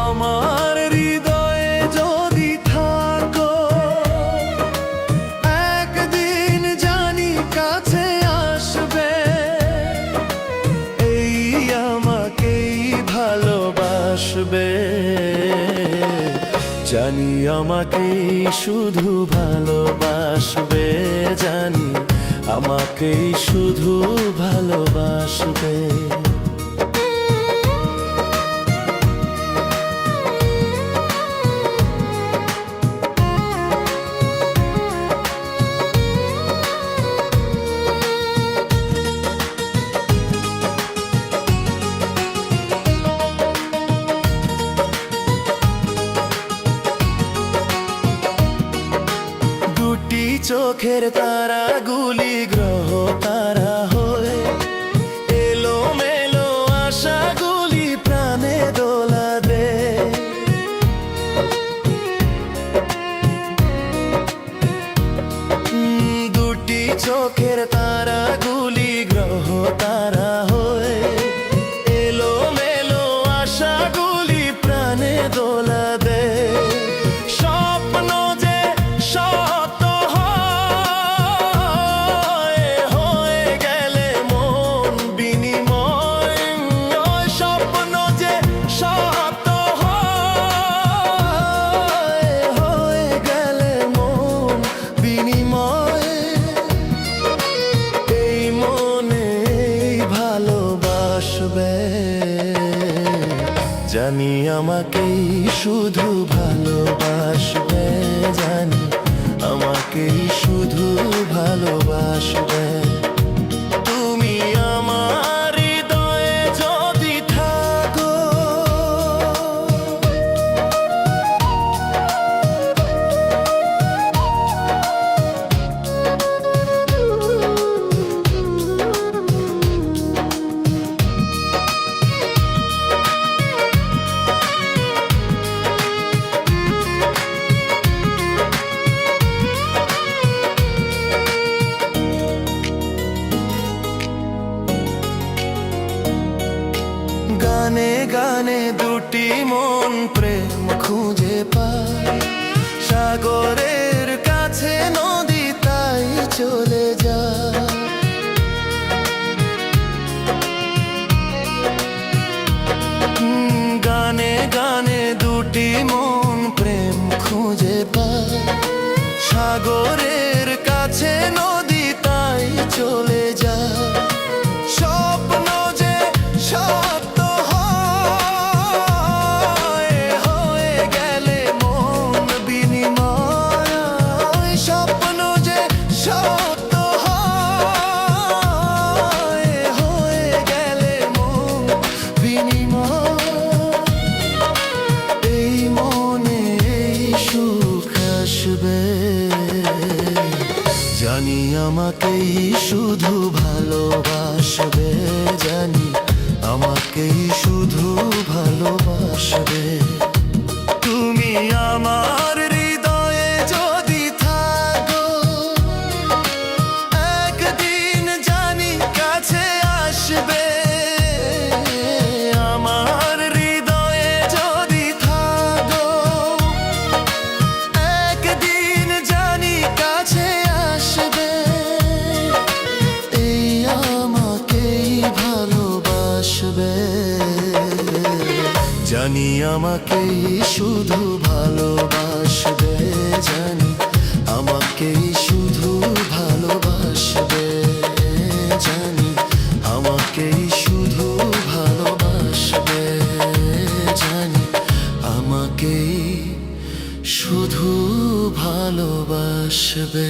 আমার হৃদয়ে যদি থাকো, একদিন জানি কাছে আসবে, এই আমাকেই ভালোবাসবে। জানি আমাকেই শুধু ভালোবাসবে, জানি আমাকেই শুধু ভালোবাসবে। চোখের তারাগুলি গ্রহ তারা হয়ে, এলো মেলো আশাগুলি প্রাণে দোলা দে। দুটি চোখের তারাগুলি গ্রহ তারা হয়ে, এলো মেলো আশাগুলি প্রাণে দোলা দে। স্বপ্ন যে সত্য হয়ে গেলে মন বিনিময়, স্বপ্ন যে সত্য হয়ে গেলে মন বিনিময়। এই মনে ভালোবাসবে, জানি আমাকেই শুধু ভালোবাসবে, জানি আমাকেই শুধু ভালোবাসবে। তুমি আমার হৃদয়ে যদি থাকো, গানে গানে দুটি মন প্রেম খুঁজে পায়, সাগরের কাছে নদী তাই চলে যায়। গানে গানে দুটি মন প্রেম খুঁজে পায়, সাগরের কাছে নদী তাই চলে যায়। স্বপ্ন যে সত্য হয়ে গেলে মন বিনিময়, স্বপ্ন যে সত্য হয়ে গেলে মন বিনিময়। এই মনে এই সুখ আসবে, জানি আমাকেই শুধু ভালোবাসবে, জানি আমাকেই শুধু ভালোবাসবে। তুমি আমার হৃদয়ে যদি থাকো, একদিন জানি কাছে আসবে। আমার হৃদয়ে যদি থাকো, একদিন জানি কাছে আসবে, এই আমাকেই ভালোবাসবে। জানি আমাকেই শুধু ভালোবাসবে, জানি আমাকেই শুধু ভালোবাসবে, জানি আমাকেই শুধু ভালোবাসবে, জানি আমাকেই শুধু ভালোবাসবে।